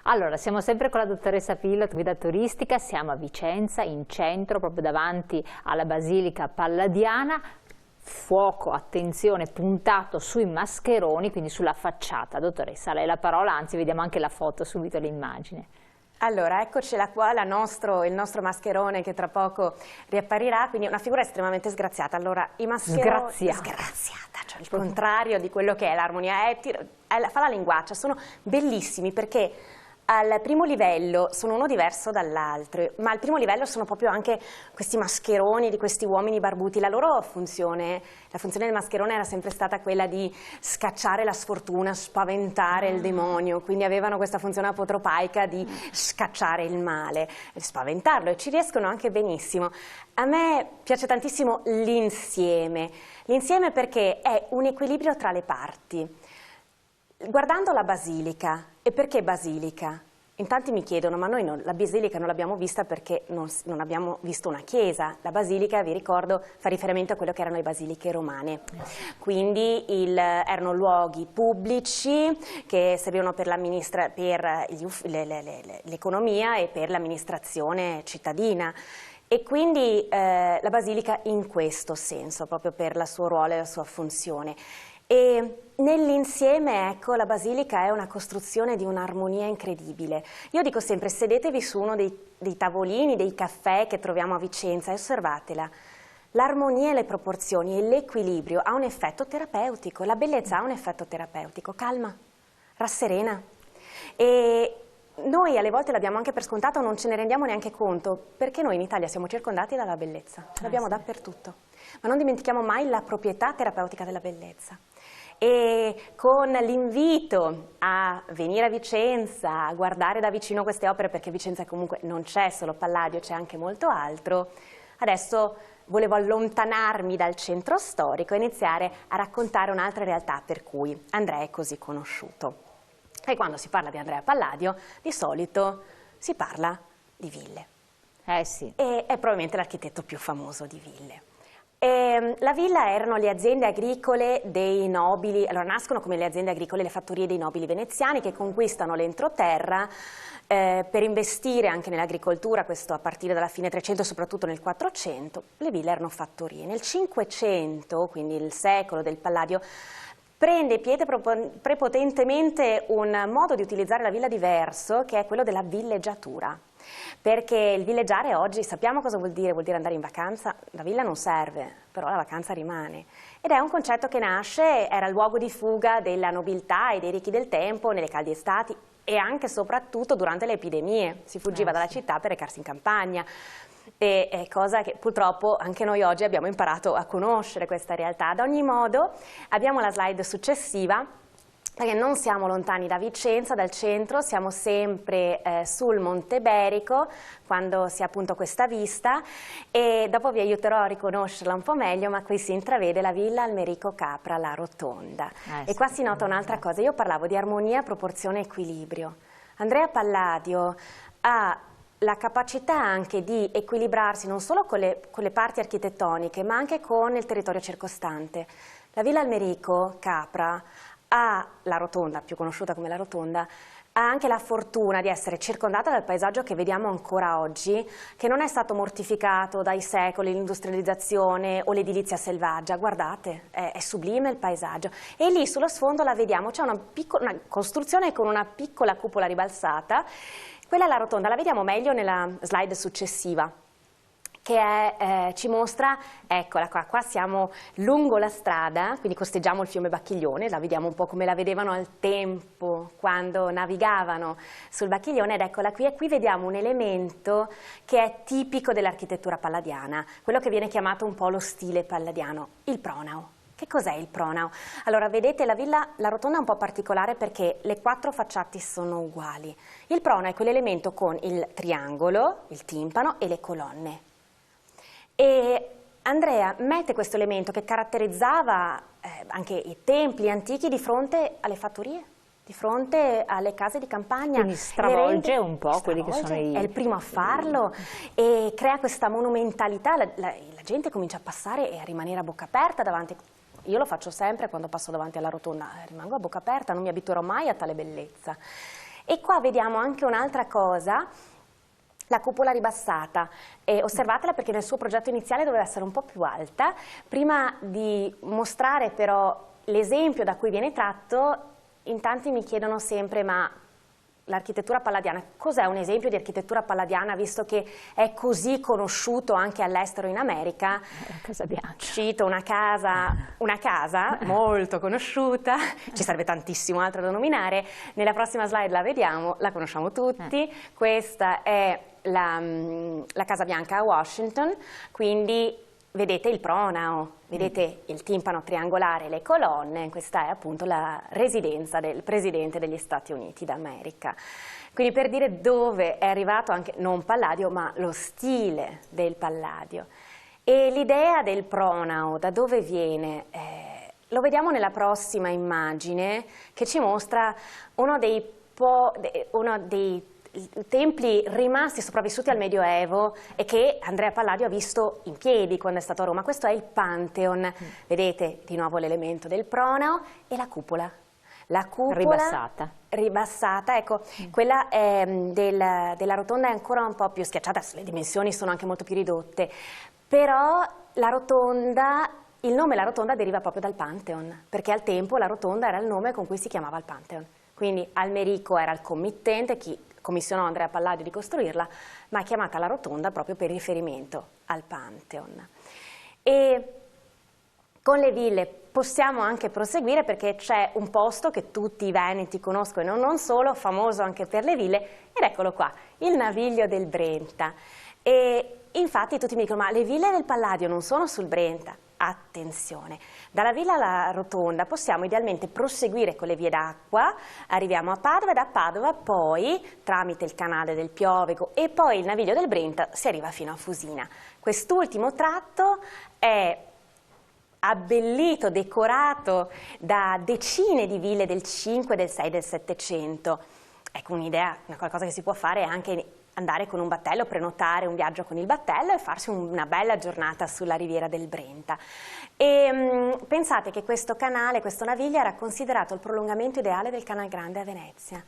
Allora, siamo sempre con la dottoressa Pilot, guida turistica, siamo a Vicenza, in centro, proprio davanti alla Basilica Palladiana. Fuoco, attenzione, puntato sui mascheroni, quindi sulla facciata. Dottoressa, a lei la parola, anzi vediamo anche la foto, subito l'immagine. Allora, eccocela qua, il nostro mascherone che tra poco riapparirà, quindi una figura estremamente sgraziata. Allora, i mascheroni... Sgraziata, cioè il contrario di quello che è l'armonia, fa la linguaccia, sono bellissimi perché al primo livello sono uno diverso dall'altro, ma al primo livello sono proprio anche questi mascheroni di questi uomini barbuti. La loro funzione, la funzione del mascherone era sempre stata quella di scacciare la sfortuna, spaventare il demonio, quindi avevano questa funzione apotropaica di scacciare il male, spaventarlo, e ci riescono anche benissimo. A me piace tantissimo l'insieme perché è un equilibrio tra le parti. Guardando la basilica, e perché basilica? In tanti mi chiedono, ma noi la basilica non l'abbiamo vista perché non abbiamo visto una chiesa. La basilica, vi ricordo, fa riferimento a quello che erano le basiliche romane. Quindi erano luoghi pubblici che servivano per l'economia e per l'amministrazione cittadina. E quindi la basilica in questo senso, proprio per il suo ruolo e la sua funzione. E nell'insieme, ecco, la basilica è una costruzione di un'armonia incredibile. Io dico sempre, sedetevi su uno dei tavolini, dei caffè che troviamo a Vicenza e osservatela. L'armonia e le proporzioni e l'equilibrio ha un effetto terapeutico, la bellezza ha un effetto terapeutico, calma, rasserena. E noi alle volte l'abbiamo anche per scontato, non ce ne rendiamo neanche conto, perché noi in Italia siamo circondati dalla bellezza, l'abbiamo dappertutto, ma non dimentichiamo mai la proprietà terapeutica della bellezza. E con l'invito a venire a Vicenza, a guardare da vicino queste opere, perché a Vicenza comunque non c'è solo Palladio, c'è anche molto altro, adesso volevo allontanarmi dal centro storico e iniziare a raccontare un'altra realtà per cui Andrea è così conosciuto. E quando si parla di Andrea Palladio, di solito si parla di ville. Sì. E è probabilmente l'architetto più famoso di ville. La villa erano le aziende agricole dei nobili, allora nascono come le aziende agricole, le fattorie dei nobili veneziani che conquistano l'entroterra per investire anche nell'agricoltura, questo a partire dalla fine 300 e soprattutto nel 400, le ville erano fattorie. Nel 500, quindi il secolo del Palladio, prende piede prepotentemente un modo di utilizzare la villa diverso, che è quello della villeggiatura. Perché il villeggiare oggi sappiamo cosa vuol dire andare in vacanza, la villa non serve, però la vacanza rimane. Ed è un concetto che nasce, era il luogo di fuga della nobiltà e dei ricchi del tempo nelle calde estati e anche e soprattutto durante le epidemie, si fuggiva dalla città per recarsi in campagna. E è cosa che purtroppo anche noi oggi abbiamo imparato a conoscere questa realtà. Ad ogni modo abbiamo la slide successiva, perché non siamo lontani da Vicenza, dal centro, siamo sempre sul Monte Berico quando si ha appunto questa vista, e dopo vi aiuterò a riconoscerla un po' meglio, ma qui si intravede la Villa Almerico Capra, la Rotonda. E qua si nota un'altra cosa, io parlavo di armonia, proporzione e equilibrio. Andrea Palladio ha la capacità anche di equilibrarsi non solo con le parti architettoniche, ma anche con il territorio circostante. La Villa Almerico Capra la Rotonda, più conosciuta come la Rotonda, ha anche la fortuna di essere circondata dal paesaggio che vediamo ancora oggi, che non è stato mortificato dai secoli, l'industrializzazione o l'edilizia selvaggia. Guardate, è sublime il paesaggio. E lì sullo sfondo la vediamo, c'è una costruzione con una piccola cupola ribalzata. Quella è la Rotonda, la vediamo meglio nella slide successiva, che ci mostra, eccola qua siamo lungo la strada, quindi costeggiamo il fiume Bacchiglione, la vediamo un po' come la vedevano al tempo quando navigavano sul Bacchiglione, ed eccola qui, e qui vediamo un elemento che è tipico dell'architettura palladiana, quello che viene chiamato un po' lo stile palladiano, il pronao. Che cos'è il pronao? Allora, vedete, la rotonda è un po' particolare perché le quattro facciate sono uguali. Il pronao è quell'elemento con il triangolo, il timpano e le colonne. E Andrea mette questo elemento che caratterizzava anche i templi antichi di fronte alle fattorie, di fronte alle case di campagna. Quindi stravolge un po' quelli che sono è il primo a farlo e crea questa monumentalità, la gente comincia a passare e a rimanere a bocca aperta davanti. Io lo faccio sempre quando passo davanti alla rotonda, rimango a bocca aperta, non mi abituerò mai a tale bellezza. E qua vediamo anche un'altra cosa, la cupola ribassata. Osservatela perché nel suo progetto iniziale doveva essere un po' più alta. Prima di mostrare però l'esempio da cui viene tratto, in tanti mi chiedono sempre ma l'architettura palladiana, cos'è un esempio di architettura palladiana visto che è così conosciuto anche all'estero in America? La Casa Bianca. Cito una casa molto conosciuta, ci sarebbe tantissimo altro da nominare, nella prossima slide la vediamo, la conosciamo tutti, questa è la Casa Bianca a Washington, quindi vedete il pronao, vedete il timpano triangolare, le colonne, questa è appunto la residenza del Presidente degli Stati Uniti d'America. Quindi per dire dove è arrivato anche, non Palladio, ma lo stile del Palladio. E l'idea del pronao, da dove viene? Lo vediamo nella prossima immagine che ci mostra uno dei templi rimasti sopravvissuti al Medioevo e che Andrea Palladio ha visto in piedi quando è stato a Roma. Questo è il Pantheon. Vedete di nuovo l'elemento del pronao e la cupola. La cupola ribassata, ecco, quella della rotonda è ancora un po' più schiacciata, le dimensioni sono anche molto più ridotte, però la rotonda, il nome La Rotonda deriva proprio dal Pantheon, perché al tempo La Rotonda era il nome con cui si chiamava il Pantheon. Quindi Almerico era il committente, chi commissionò Andrea Palladio di costruirla, ma è chiamata La Rotonda proprio per riferimento al Pantheon. E con le ville possiamo anche proseguire perché c'è un posto che tutti i veneti conoscono e non solo, famoso anche per le ville, ed eccolo qua, il Naviglio del Brenta. E infatti tutti mi dicono, ma le ville del Palladio non sono sul Brenta? Attenzione, dalla Villa alla Rotonda possiamo idealmente proseguire con le vie d'acqua, arriviamo a Padova e da Padova poi, tramite il canale del Piovego e poi il Naviglio del Brenta, si arriva fino a Fusina. Quest'ultimo tratto è abbellito, decorato da decine di ville del 5, del 6, del 700. Ecco un'idea, qualcosa che si può fare è anche andare con un battello, prenotare un viaggio con il battello e farsi una bella giornata sulla riviera del Brenta. E pensate che questo canale, questo naviglio era considerato il prolungamento ideale del Canal Grande a Venezia.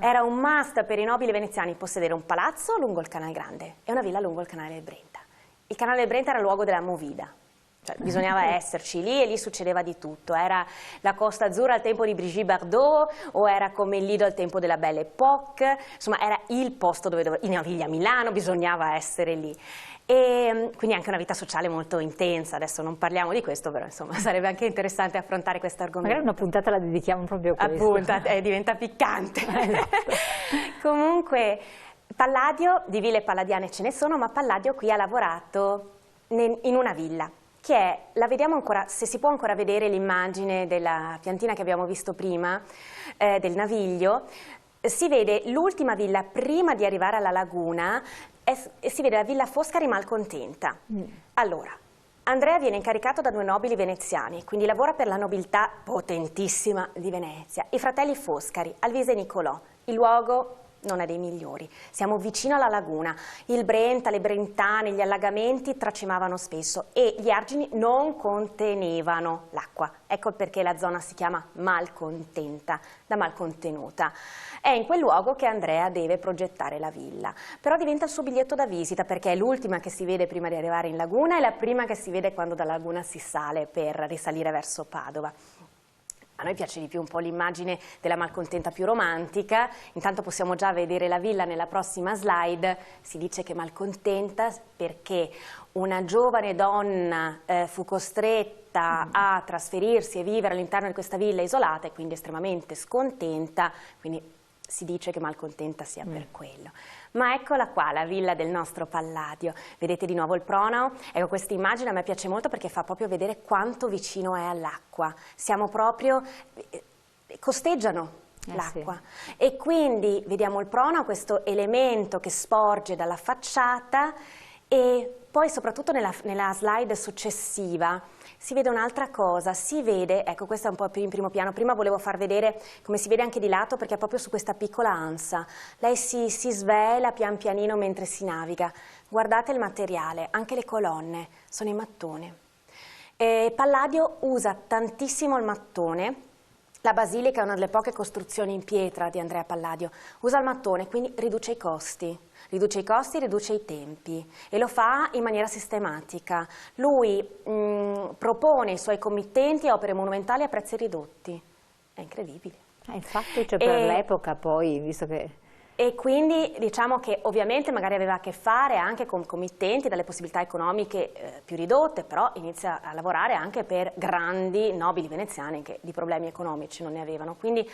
Era un must per i nobili veneziani possedere un palazzo lungo il Canal Grande e una villa lungo il Canale del Brenta. Il Canale del Brenta era il luogo della movida. Cioè, bisognava esserci lì e lì succedeva di tutto, era la Costa Azzurra al tempo di Brigitte Bardot o era come il Lido al tempo della Belle Époque, insomma era il posto dove in Naviglia a Milano bisognava essere lì. E quindi anche una vita sociale molto intensa, adesso non parliamo di questo, però insomma sarebbe anche interessante affrontare questo argomento. Magari una puntata la dedichiamo proprio a questo. Appunto, diventa piccante. Esatto. Comunque Palladio, di ville palladiane ce ne sono, ma Palladio qui ha lavorato in una villa. Che è, la vediamo ancora, se si può ancora vedere l'immagine della piantina che abbiamo visto prima, del naviglio, si vede l'ultima villa prima di arrivare alla laguna e si vede la Villa Foscari Malcontenta. Allora, Andrea viene incaricato da due nobili veneziani, quindi lavora per la nobiltà potentissima di Venezia, i fratelli Foscari, Alvise e Nicolò, il luogo non è dei migliori, siamo vicino alla laguna, il Brenta, le brentane, gli allagamenti tracimavano spesso e gli argini non contenevano l'acqua, ecco perché la zona si chiama Malcontenta, da malcontenuta. È in quel luogo che Andrea deve progettare la villa, però diventa il suo biglietto da visita perché è l'ultima che si vede prima di arrivare in laguna e la prima che si vede quando dalla laguna si sale per risalire verso Padova. A noi piace di più un po' l'immagine della Malcontenta più romantica, intanto possiamo già vedere la villa nella prossima slide, si dice che Malcontenta perché una giovane donna fu costretta a trasferirsi e vivere all'interno di questa villa isolata e quindi estremamente scontenta, quindi si dice che Malcontenta sia per quello. Ma eccola qua, la villa del nostro Palladio. Vedete di nuovo il pronao? Ecco, questa immagine a me piace molto perché fa proprio vedere quanto vicino è all'acqua. Siamo proprio... costeggiano l'acqua. Sì. E quindi vediamo il pronao, questo elemento che sporge dalla facciata e poi soprattutto nella slide successiva si vede un'altra cosa, si vede, ecco questo è un po' più in primo piano, prima volevo far vedere come si vede anche di lato perché è proprio su questa piccola ansa, lei si svela pian pianino mentre si naviga, guardate il materiale, anche le colonne sono in mattone. Palladio usa tantissimo il mattone La basilica è una delle poche costruzioni in pietra di Andrea Palladio, usa il mattone, quindi riduce i costi, riduce i tempi e lo fa in maniera sistematica. Lui propone ai suoi committenti opere monumentali a prezzi ridotti, è incredibile. Infatti, cioè, per l'epoca poi, visto che... E quindi diciamo che ovviamente magari aveva a che fare anche con committenti dalle possibilità economiche più ridotte, però inizia a lavorare anche per grandi nobili veneziani che di problemi economici non ne avevano. Quindi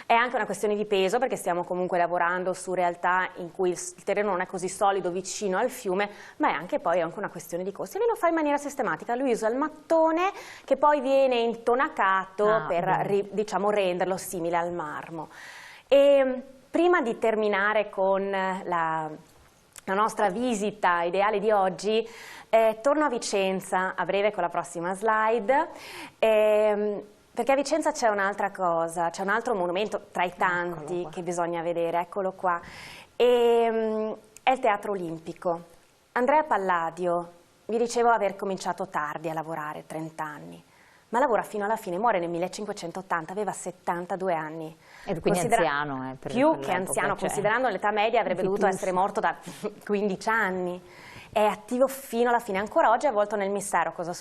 è anche una questione di peso, perché stiamo comunque lavorando su realtà in cui il terreno non è così solido vicino al fiume, ma è anche poi una questione di costi. E lui lo fa in maniera sistematica, lui usa il mattone che poi viene intonacato per diciamo, renderlo simile al marmo. Prima di terminare con la nostra visita ideale di oggi, torno a Vicenza a breve con la prossima slide, perché a Vicenza c'è un'altra cosa, c'è un altro monumento tra i tanti che bisogna vedere, eccolo qua, è il Teatro Olimpico. Andrea Palladio, vi dicevo aver cominciato tardi a lavorare, 30 anni. Ma lavora fino alla fine, muore nel 1580, aveva 72 anni. E quindi anziano. Più che anziano, considerando l'età media avrebbe dovuto essere morto da 15 anni. È attivo fino alla fine, ancora oggi è avvolto nel mistero cosa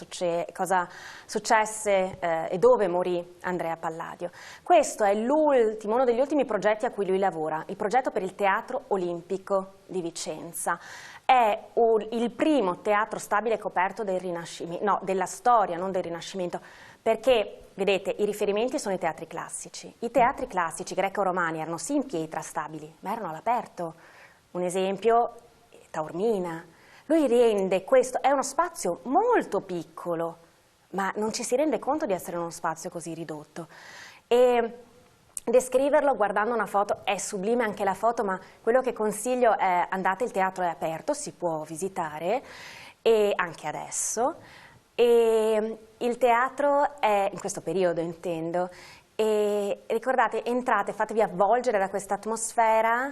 successe e dove morì Andrea Palladio. Questo è uno degli ultimi progetti a cui lui lavora, il progetto per il Teatro Olimpico di Vicenza. È il primo teatro stabile coperto del Rinascimento, no, della storia, non del Rinascimento, perché, vedete, i riferimenti sono i teatri classici. I teatri classici greco-romani erano sì in pietra stabili, ma erano all'aperto. Un esempio, Taormina. Lui rende questo, è uno spazio molto piccolo, ma non ci si rende conto di essere uno spazio così ridotto. E descriverlo guardando una foto è sublime anche la foto, ma quello che consiglio è andate, il teatro è aperto, si può visitare, e anche adesso. E il teatro è, in questo periodo intendo, e ricordate, entrate, fatevi avvolgere da questa atmosfera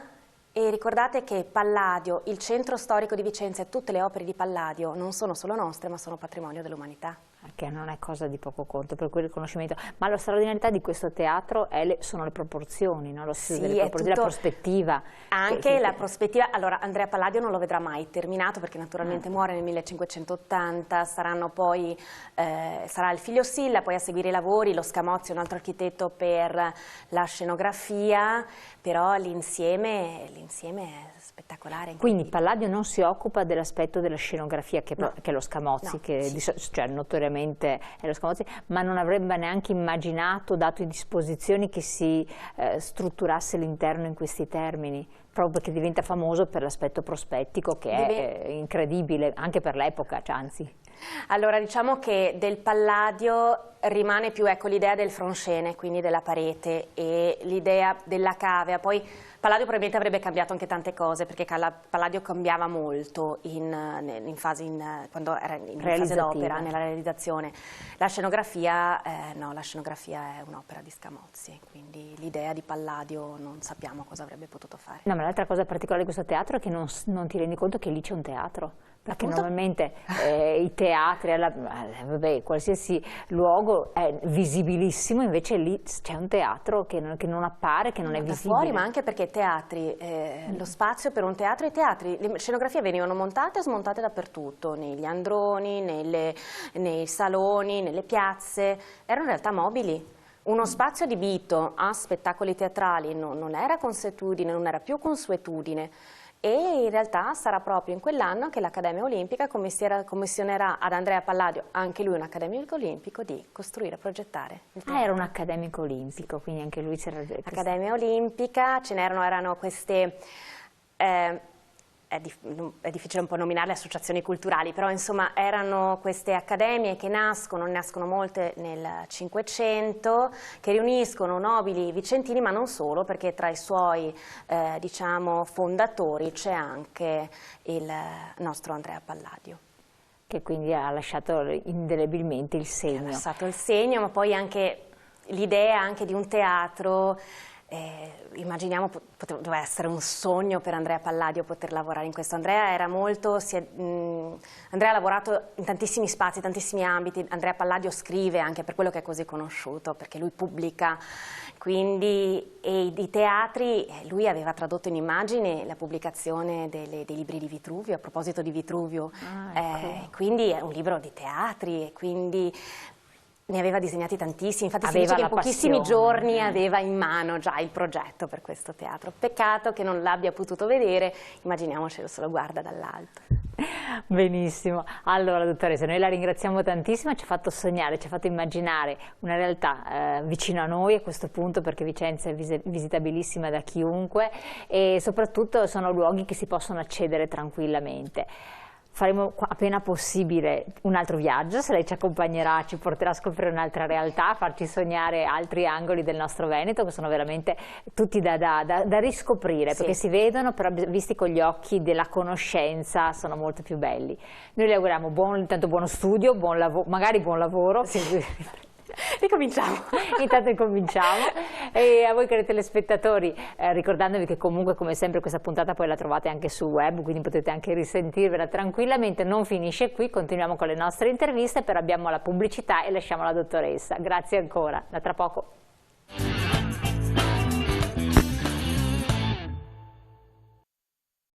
e ricordate che Palladio, il centro storico di Vicenza e tutte le opere di Palladio non sono solo nostre, ma sono patrimonio dell'umanità. Che non è cosa di poco conto per quel riconoscimento, ma la straordinarietà di questo teatro sono le proporzioni, no? Lo studio delle proporzioni, la prospettiva. Anche la prospettiva, allora Andrea Palladio non lo vedrà mai terminato perché naturalmente muore nel 1580, saranno poi, sarà il figlio Silla poi a seguire i lavori, lo Scamozzi, un altro architetto per la scenografia, però l'insieme è spettacolare. Quindi Palladio non si occupa dell'aspetto della scenografia che è lo Scamozzi, che cioè, notoriamente è lo Scamozzi, ma non avrebbe neanche immaginato, dato in disposizioni, che si strutturasse l'interno in questi termini, proprio perché diventa famoso per l'aspetto prospettico che è incredibile anche per l'epoca, cioè, anzi. Allora diciamo che del Palladio rimane più l'idea del frontschene, quindi della parete, e l'idea della cavea. Poi Palladio probabilmente avrebbe cambiato anche tante cose, perché Palladio cambiava molto quando era in fase d'opera, nella realizzazione. La scenografia, no, la scenografia è un'opera di Scamozzi, quindi l'idea di Palladio non sappiamo cosa avrebbe potuto fare. No, ma l'altra cosa particolare di questo teatro è che non ti rendi conto che lì c'è un teatro. Perché normalmente i teatri, vabbè, qualsiasi luogo è visibilissimo, invece lì c'è un teatro che non appare, che non è visibile. Fuori, ma anche perché teatri, lo spazio per un teatro, le scenografie venivano montate e smontate dappertutto, negli androni, nei saloni, nelle piazze, erano in realtà mobili. Uno spazio adibito a spettacoli teatrali non era consuetudine, non era più consuetudine. E in realtà sarà proprio in quell'anno che l'Accademia Olimpica commissionerà ad Andrea Palladio, anche lui un accademico olimpico, di costruire e progettare. Era un accademico olimpico, quindi anche lui c'era... Accademia Olimpica, erano queste... è difficile un po' nominarle associazioni culturali, però insomma erano queste accademie che nascono molte nel Cinquecento, che riuniscono nobili vicentini, ma non solo, perché tra i suoi diciamo fondatori c'è anche il nostro Andrea Palladio. Che quindi ha lasciato indelebilmente il segno. Ha lasciato il segno, ma poi anche l'idea anche di un teatro Immaginiamo, doveva essere un sogno per Andrea Palladio poter lavorare in questo. Andrea ha lavorato in tantissimi spazi, tantissimi ambiti. Andrea Palladio scrive, anche per quello che è così conosciuto, perché lui pubblica, quindi, e i teatri, lui aveva tradotto in immagini la pubblicazione dei libri di Vitruvio, a proposito di Vitruvio, ecco. Quindi è un libro di teatri, e quindi ne aveva disegnati tantissimi, infatti si dice che in pochissimi giorni aveva in mano già il progetto per questo teatro. Peccato che non l'abbia potuto vedere, immaginiamocelo se lo guarda dall'alto. Benissimo, allora dottoressa, noi la ringraziamo tantissimo, ci ha fatto sognare, ci ha fatto immaginare una realtà vicino a noi a questo punto, perché Vicenza è visitabilissima da chiunque e soprattutto sono luoghi che si possono accedere tranquillamente. Faremo appena possibile un altro viaggio, se lei ci accompagnerà, ci porterà a scoprire un'altra realtà, a farci sognare altri angoli del nostro Veneto che sono veramente tutti da riscoprire, sì, perché si vedono, però visti con gli occhi della conoscenza sono molto più belli. Noi le auguriamo intanto buono studio, buon lavoro, magari buon lavoro. Sì. Ricominciamo. Intanto incominciamo. E a voi cari telespettatori, ricordandovi che comunque come sempre questa puntata poi la trovate anche sul web, quindi potete anche risentirvela tranquillamente. Non finisce qui, continuiamo con le nostre interviste, però abbiamo la pubblicità e lasciamo la dottoressa. Grazie ancora, da tra poco.